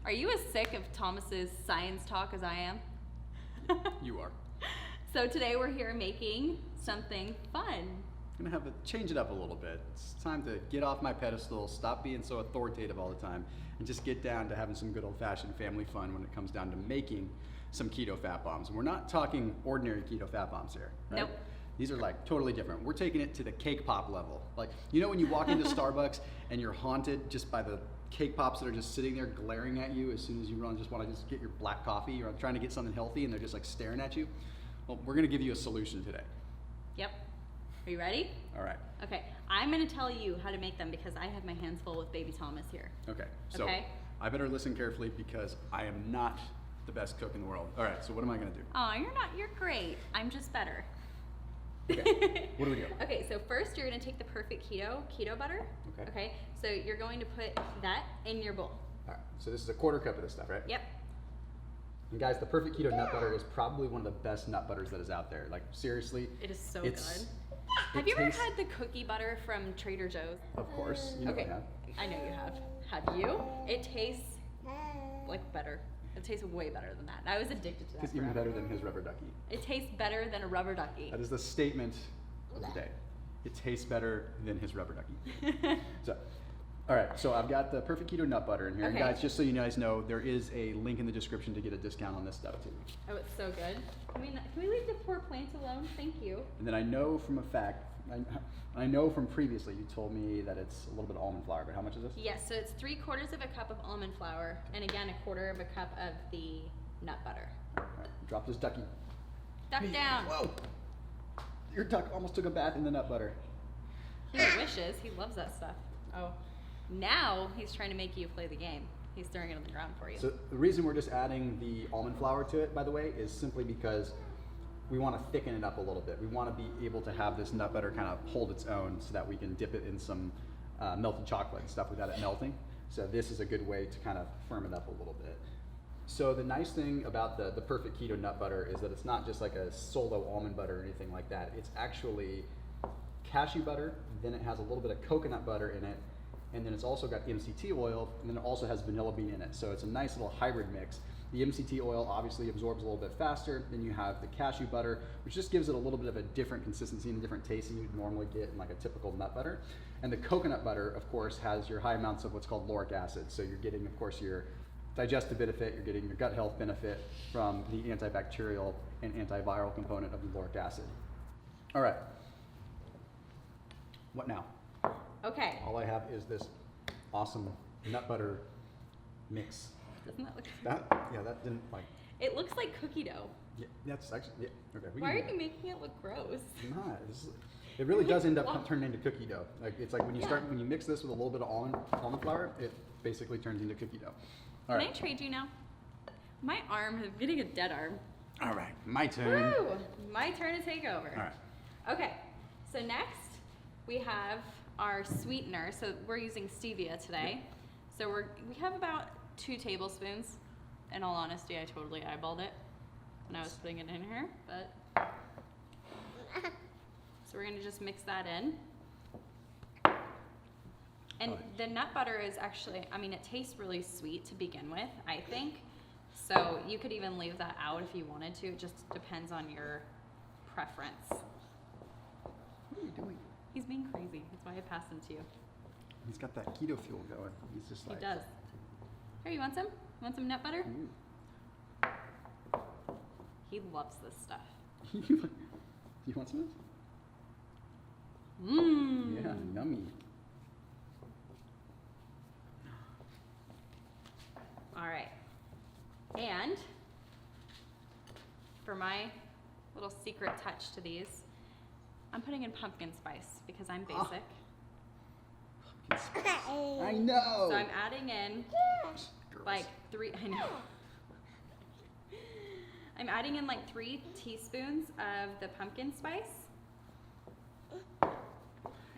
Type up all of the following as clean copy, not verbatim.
Are you as sick of Thomas's science talk as I am? You are. So today we're here making something fun. Gonna have to change it up a little bit. It's time to get off my pedestal, stop being so authoritative all the time, and just get down to having some good old-fashioned family fun when it comes down to making some keto fat bombs. And we're not talking ordinary keto fat bombs here, right? Nope. These are like totally different. We're taking it to the cake pop level. Like, you know when you walk into Starbucks and you're haunted just by the cake pops that are just sitting there glaring at you as soon as you want to just get your black coffee, you're trying to get something healthy and they're just like staring at you? Well, we're gonna give you a solution today. Yep. Are you ready? All right. Okay, I'm gonna tell you how to make them because I have my hands full with baby Thomas here. Okay, so Okay. I better listen carefully because I am not the best cook in the world. All right, so what am I gonna do? Oh, you're not, you're great. I'm just better. Okay, what do we do? Okay, so first you're gonna take the perfect keto butter. Okay. Okay, so you're going to put that in your bowl. All right, so this is a quarter cup of this stuff, right? Yep. And guys, the perfect keto nut butter is probably one of the best nut butters that is out there. Like, seriously. It is so it's- good. it Have you ever tastes- had the cookie butter from Trader Joe's? Of course, you know Okay, I have. I know you have. Have you? It tastes like better. It tastes way better than that. I was addicted to that. It's even forever. better than his rubber ducky. It tastes better than a rubber ducky. That is the statement of the day. It tastes better than his rubber ducky. So, all right, so I've got the perfect keto nut butter in here. And Okay. guys, just so you guys know, there is a link in the description to get a discount on this stuff too. Oh, it's so good. Can we leave the poor plant alone? Thank you. And then I know from a fact, I know from previously you told me that it's a little bit of almond flour, but how much is this? Yes, so it's 3/4 of a cup of almond flour, and again 1/4 of a cup of the nut butter. All right, drop this ducky. Duck down. Whoa! Your duck almost took a bath in the nut butter. He wishes. He loves that stuff. Oh, now he's trying to make you play the game. He's throwing it on the ground for you. So the reason we're just adding the almond flour to it, by the way, is simply because we want to thicken it up a little bit. We want to be able to have this nut butter kind of hold its own so that we can dip it in some melted chocolate and stuff without it melting. So this is a good way to kind of firm it up a little bit. So the nice thing about the perfect keto nut butter is that it's not just like a solo almond butter or anything like that. It's actually cashew butter, then it has a little bit of coconut butter in it, and then it's also got MCT oil, and then it also has vanilla bean in it. So it's a nice little hybrid mix. The MCT oil obviously absorbs a little bit faster. Then you have the cashew butter, which just gives it a little bit of a different consistency and a different taste than you'd normally get in like a typical nut butter. And the coconut butter, of course, has your high amounts of what's called lauric acid. So you're getting, of course, your digestive benefit, you're getting your gut health benefit from the antibacterial and antiviral component of the lauric acid. All right. What now? Okay. All I have is this awesome nut butter mix. Doesn't that look? That didn't like. It looks like cookie dough. Yeah, that's actually, yeah, okay. we Why can are do you that. making it look gross? I'm not. It really does end up Well- turning into cookie dough. Like, it's like when you Yeah. when you mix this with a little bit of almond flour, it basically turns into cookie dough. All Can I right. trade you now? My arm, I'm getting a dead arm. All right, my turn. Woo! My turn to take over. All right. Okay, so next we have our sweetener. So we're using stevia today. So we have about 2 tablespoons. In all honesty, I totally eyeballed it when I was putting it in here, but so we're gonna just mix that in. And the nut butter is actually, I mean, it tastes really sweet to begin with, I think. So you could even leave that out if you wanted to. It just depends on your preference. What are you doing? He's being crazy. That's why I passed him to you. He's got that keto fuel going. He's just He like. does. Here, you want some? You want some nut butter? Ooh. He loves this stuff. You want some of this? Mmm. Yeah, yummy. All right. And for my little secret touch to these, I'm putting in pumpkin spice because I'm Oh. basic. I know. So I'm adding in Girls. like 3, I know. I'm adding in like 3 teaspoons of the pumpkin spice. And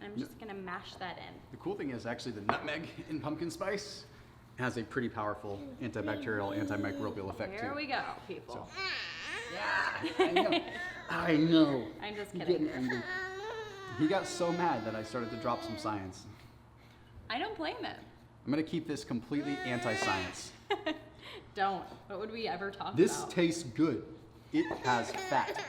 I'm just gonna mash that in. The cool thing is actually the nutmeg in pumpkin spice has a pretty powerful antibacterial, antimicrobial effect Here too. we go, people. Yeah, I know. I know. I'm just You're kidding. getting angry. He got so mad that I started to drop some science. I don't blame him. I'm gonna keep this completely anti-science. Don't. What would we ever talk This about? tastes good. It has fat.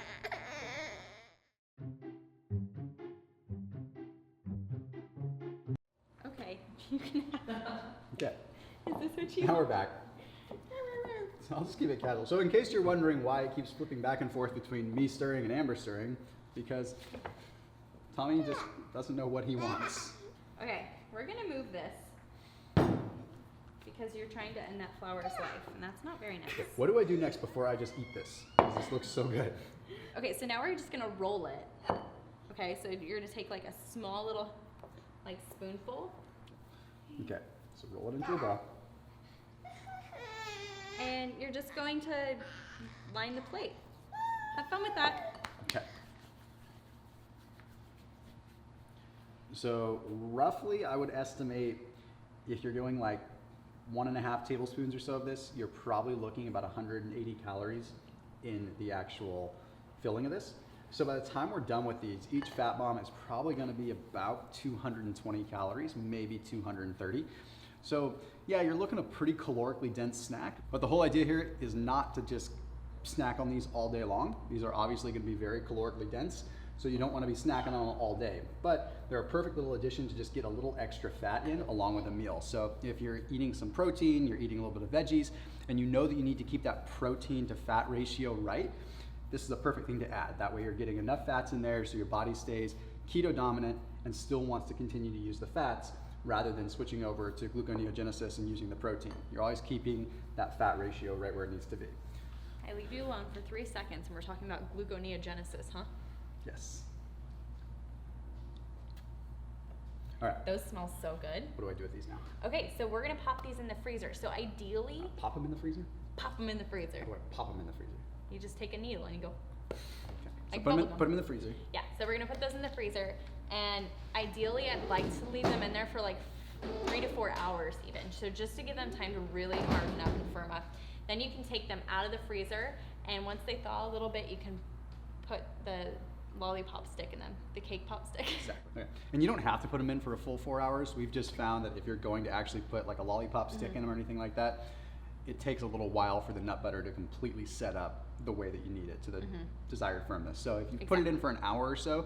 Okay, you can have. Okay, Is this what you now we're want? back. So I'll just keep it casual. So in case you're wondering why it keeps flipping back and forth between me stirring and Amber stirring, because Tommy just doesn't know what he wants. Okay, we're gonna move this because you're trying to end that flour's life, and that's not very nice. What do I do next before I just eat this? 'Cause this looks so good. Okay, so now we're just gonna roll it. Okay, so you're gonna take like a small little, like spoonful, Okay, so roll it into a ball. and you're just going to line the plate. Have fun with that. Okay. So roughly, I would estimate if you're doing like 1.5 tablespoons or so of this, you're probably looking about 180 calories in the actual filling of this. So by the time we're done with these, each fat bomb is probably going to be about 220 calories, maybe 230. So yeah, you're looking at a pretty calorically dense snack. But the whole idea here is not to just snack on these all day long. These are obviously going to be very calorically dense, so you don't want to be snacking on them all day. But they're a perfect little addition to just get a little extra fat in along with a meal. So if you're eating some protein, you're eating a little bit of veggies, and you know that you need to keep that protein to fat ratio right, this is a perfect thing to add. That way you're getting enough fats in there so your body stays keto dominant and still wants to continue to use the fats rather than switching over to gluconeogenesis and using the protein. You're always keeping that fat ratio right where it needs to be. I leave you alone for 3 seconds, and we're talking about gluconeogenesis, huh? Yes. All right, Those smell so good. what do I do with these now? Okay, so we're gonna pop these in the freezer. So ideally, Pop them in the freezer? pop them in the freezer. How do I pop them in the freezer? You just take a needle and you go. Okay. So Like put them, bubble gum. put them in the freezer. Yeah, so we're gonna put those in the freezer, and ideally I'd like to leave them in there for like 3 to 4 hours even. So just to give them time to really harden up and firm up. Then you can take them out of the freezer, and once they thaw a little bit, you can put the lollipop stick in them, the cake pop stick. Exactly. Okay. And you don't have to put them in for a full 4 hours. We've just found that if you're going to actually put like a lollipop stick in them or anything like that, it takes a little while for the nut butter to completely set up the way that you need it to the desired firmness. So if you put it in for an hour or so,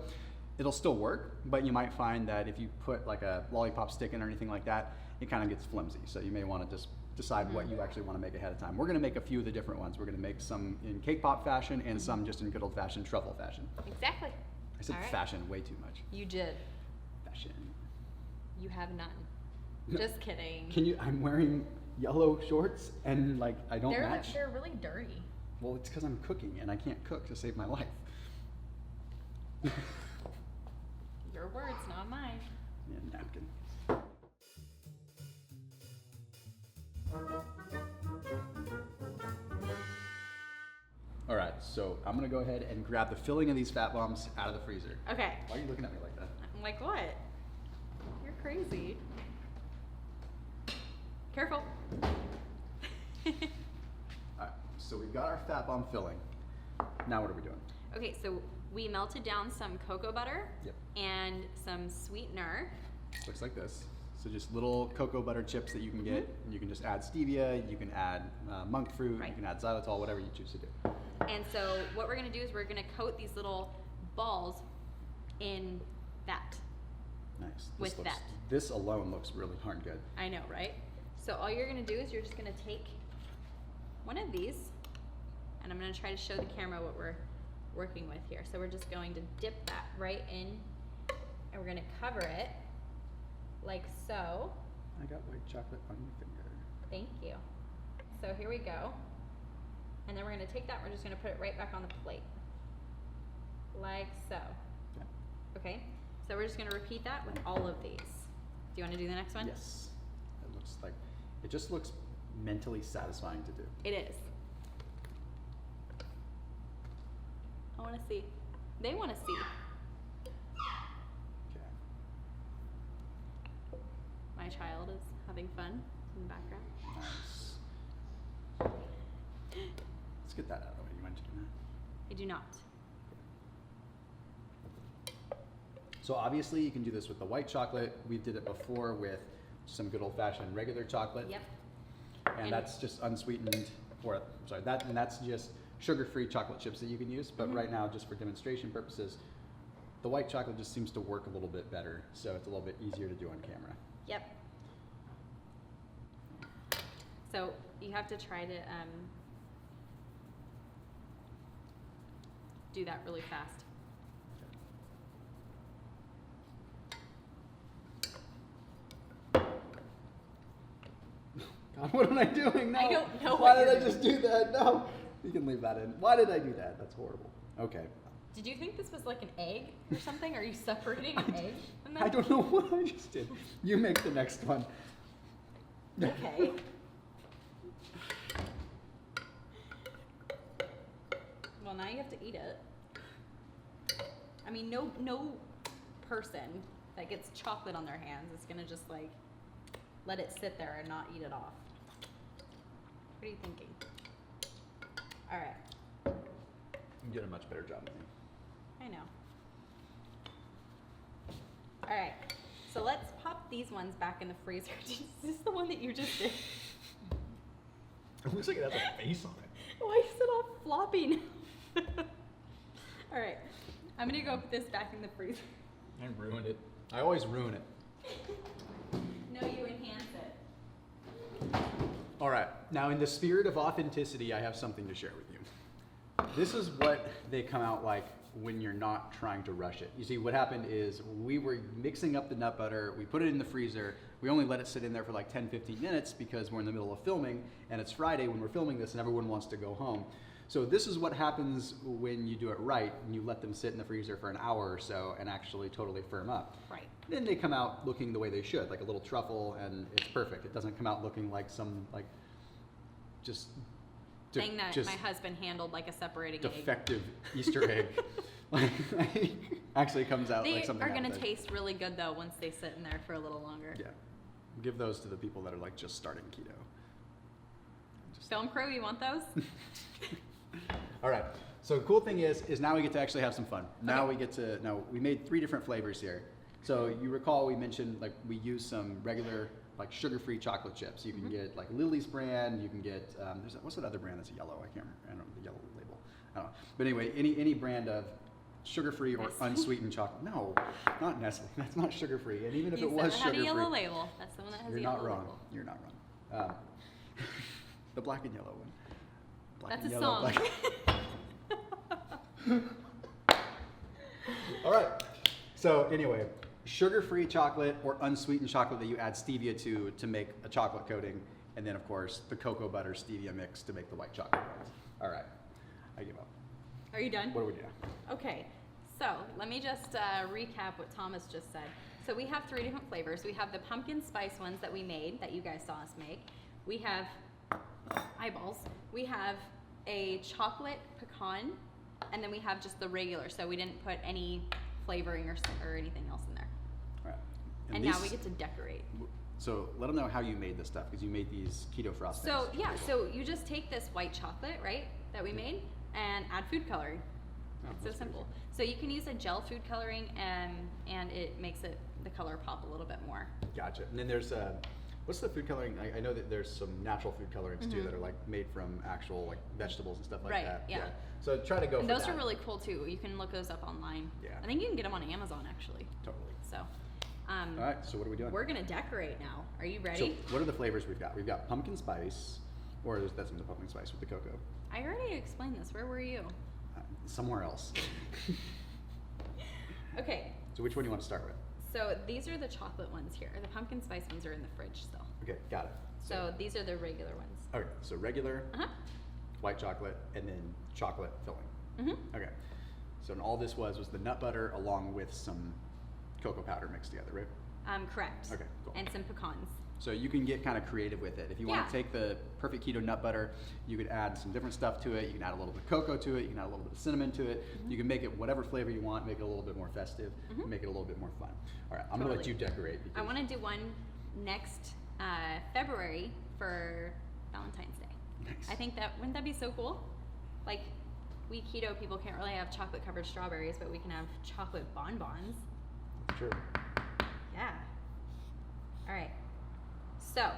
it'll still work, but you might find that if you put like a lollipop stick in or anything like that, it kind of gets flimsy. So you may want to just decide what you actually want to make ahead of time. We're going to make a few of the different ones. We're going to make some in cake pop fashion and some just in good old fashioned truffle fashion. Exactly. I said All right. fashion way too much. You did. Fashion. You have none. No. Just kidding. Can you? I'm wearing yellow shorts and like I don't They're match. they're really dirty. Well, it's because I'm cooking and I can't cook to save my life. Your words, not mine. Yeah, napkin. All right, so I'm gonna go ahead and grab the filling of these fat bombs out of the freezer. Okay. Why are you looking at me like that? I'm like, what? You're crazy. Careful. All right, so we've got our fat bomb filling. Now what are we doing? Okay, so we melted down some cocoa butter Yep. and some sweetener. Looks like this. So just little cocoa butter chips that you can get. And you can just add stevia, you can add monk fruit, Right. you can add xylitol, whatever you choose to do. And so what we're gonna do is we're gonna coat these little balls in that. Nice. This With looks, that. This alone looks really darn good. I know, right? So all you're gonna do is you're just gonna take one of these, and I'm gonna try to show the camera what we're working with here. So we're just going to dip that right in, and we're gonna cover it like so. I got white chocolate on your finger. Thank you. So here we go. And then we're gonna take that, we're just gonna put it right back on the plate. Like so. Okay. Okay? So we're just gonna repeat that with all of these. Do you wanna do the next one? Yes. It looks like, it just looks mentally satisfying to do. It is. I wanna see. They wanna see. Okay. My child is having fun in the background. Nice. Let's get that out of the way. You mind doing that? I do not. So obviously you can do this with the white chocolate. We did it before with some good old-fashioned regular chocolate. Yep. And that's just unsweetened, or sorry, that's just sugar-free chocolate chips that you can use. But right now, just for demonstration purposes, the white chocolate just seems to work a little bit better, so it's a little bit easier to do on camera. Yep. So you have to try to do that really fast. God, what am I doing? No. I don't know Why what did I you're just do that? No. You can leave that in. Why did I do that? That's horrible. Okay. Did you think this was like an egg or something? Are you separating an egg from that? I don't know what I just did. You make the next one. Okay. Well, now you have to eat it. I mean, no person that gets chocolate on their hands is gonna just like let it sit there and not eat it off. What are you thinking? All right. You did a much better job than me. I know. All right. So let's pop these ones back in the freezer. Is this the one that you just did? It looks like it has a face on it. Why is it all flopping? All right. I'm gonna go put this back in the freezer. I ruined it. I always ruin it. No, you enhance it. All right. Now, in the spirit of authenticity, I have something to share with you. This is what they come out like when you're not trying to rush it. You see, what happened is we were mixing up the nut butter, we put it in the freezer, we only let it sit in there for like 10, 15 minutes because we're in the middle of filming, and it's Friday when we're filming this and everyone wants to go home. So this is what happens when you do it right, and you let them sit in the freezer for an hour or so and actually totally firm up. Right. Then they come out looking the way they should, like a little truffle, and it's perfect. It doesn't come out looking like some, like, just Thing that my husband handled like a separating egg. defective Easter egg. Like, actually comes out They like something are going to happened there. taste really good though once they sit in there for a little longer. Yeah. Give those to the people that are like just starting keto. Film crew, you want those? All right. So the cool thing is now we get to actually have some fun. Now we made 3 different flavors here. So you recall we mentioned like we use some regular like sugar-free chocolate chips. You can get like Lily's brand. You can get what's that other brand that's yellow? I don't know the yellow label. I don't know. But anyway, any brand of sugar-free or Nestle? unsweetened chocolate. No, not Nestle. That's not sugar-free. And even if You it said was it had a sugar-free, yellow label. That's the one that has you're a yellow not wrong. label. You're not wrong. The black and yellow one. Black That's and a yellow, song. All right. So anyway, sugar-free chocolate or unsweetened chocolate that you add stevia to make a chocolate coating, and then of course the cocoa butter stevia mix to make the white chocolate ones. All right. I give up. Are you done? What do we do? Okay, so let me just recap what Thomas just said. So we have 3 different flavors. We have the pumpkin spice ones that we made, that you guys saw us make. We have eyeballs. We have a chocolate pecan, and then we have just the regular. So we didn't put any flavoring or anything else in there. All right. And now we get to decorate. So let them know how you made this stuff, because you made these keto frostings. So yeah, so you just take this white chocolate, right, that we made, and add food coloring. Oh, It's so that's pretty simple. So you can use a gel food coloring, and it makes the color pop a little bit more. Gotcha. And then there's what's the food coloring? I know that there's some natural food colorings too that are like made from actual like vegetables and stuff like Right, that. yeah. So try to go And for those that. are really cool too. You can look those up online. Yeah. I think you can get them on Amazon actually. Totally. So, All right. So what are we doing? we're gonna decorate now. Are you So ready? what are the flavors we've got? We've got pumpkin spice, or that's in the pumpkin spice with the cocoa. I already explained this. Where were you? Somewhere else. Okay. So which one do you want to start with? So these are the chocolate ones here. The pumpkin spice ones are in the fridge still. Okay, got it. So these are the regular ones. Okay, so regular, Uh-huh. white chocolate, and then chocolate filling. Mm-hmm. Okay. So and all this was the nut butter along with some cocoa powder mixed together, right? Correct. Okay, cool. And some pecans. So you can get kind of creative with it. If you want Yeah. to take the perfect keto nut butter, you could add some different stuff to it. You can add a little bit of cocoa to it. You can add a little bit of cinnamon to it. You can make it whatever flavor you want, make it a little bit more festive, make it a little bit more fun. All right, I'm going to let Totally. you decorate. Because I want to do one next February for Valentine's Day. Nice. I think wouldn't that be so cool? Like, we keto people can't really have chocolate covered strawberries, but we can have chocolate bonbons. Sure. Yeah. All right. So,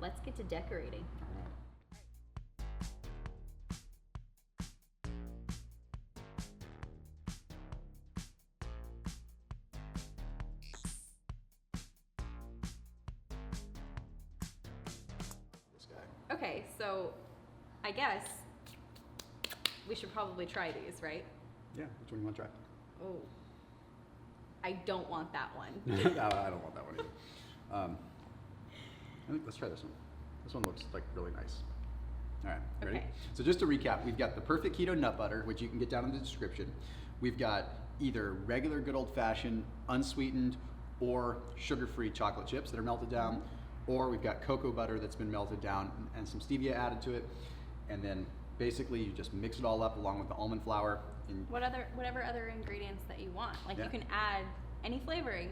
let's get to decorating. This guy. Okay, so I guess we should probably try these, right? Yeah, which one you want to try? Oh, I don't want that one. No, I don't want that one either. I think let's try this one. This one looks like really nice. All right, ready? Okay. So just to recap, we've got the Perfect Keto Nut Butter, which you can get down in the description. We've got either regular good old-fashioned, unsweetened, or sugar-free chocolate chips that are melted down, or we've got cocoa butter that's been melted down and some stevia added to it. And then basically you just mix it all up along with the almond flour. And Whatever other ingredients that you want. Like Yeah. you can add any flavoring.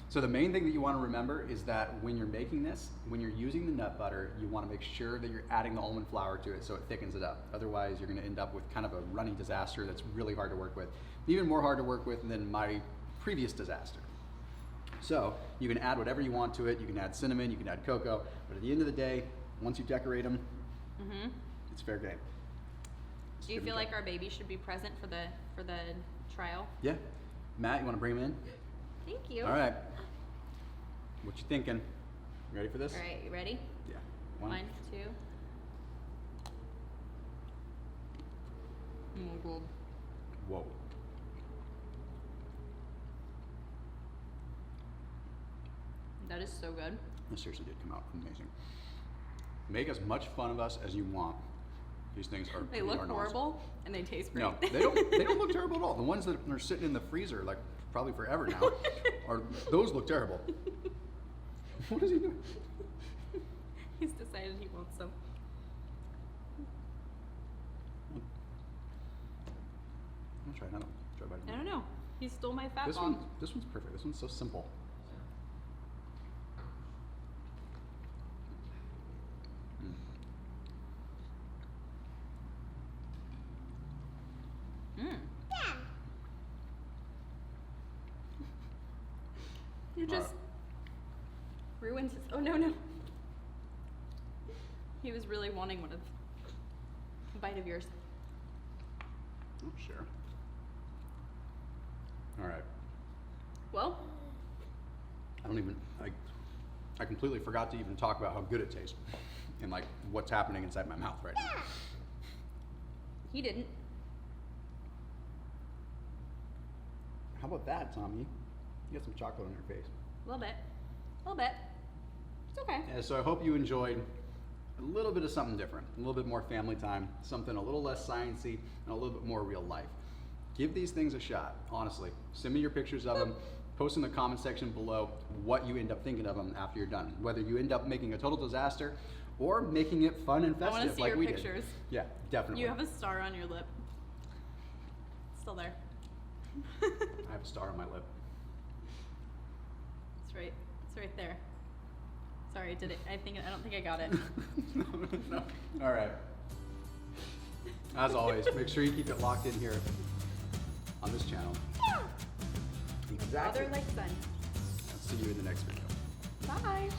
so the main thing that you want to remember is that when you're making this, when you're using the nut butter, you want to make sure that you're adding the almond flour to it so it thickens it up. Otherwise, you're going to end up with kind of a runny disaster that's really hard to work with. Even more hard to work with than my previous disaster. So you can add whatever you want to it. You can add cinnamon, you can add cocoa, but at the end of the day, once you decorate them, Mm-hmm. it's fair game. Do you feel like our baby should be present for the trial? Yeah. Matt, you want to bring him in? Thank you. All right. What you thinking? You ready for this? All right, you ready? Yeah. 1, 2. Oh, God. Whoa. That is so good. This seriously did come out amazing. Make as much fun of us as you want. These things are They pretty look darn awesome. horrible and they taste great. No, they don't. They don't look terrible at all. The ones that are sitting in the freezer, like probably forever now, are those look terrible. What is he doing? He's decided he wants some. I'm gonna try another one. Try biting. I don't know. He stole my fat This bomb. one. This one's perfect. This one's so simple. Mm. You just ruined his. Oh no. He was really wanting one of a bite of yours. Oh, sure. All right. Well, I completely forgot to even talk about how good it tastes and like what's happening inside my mouth right now. he didn't. How about that, Tommy? You got some chocolate on your face. A little bit. A little bit. It's okay. Yeah, so I hope you enjoyed a little bit of something different, a little bit more family time, something a little less sciencey, and a little bit more real life. Give these things a shot, honestly. Send me your pictures of them. Post in the comment section below what you end up thinking of them after you're done. Whether you end up making a total disaster or making it fun and I want festive to see like your we pictures. did. Yeah, definitely. You have a star on your lip. Still there. I have a star on my lip. It's right. It's right there. Sorry, did it? I don't think I got it. No. All right. As always, make sure you keep it locked in here on this channel. Exactly. Father like son. I'll see you in the next video. Bye.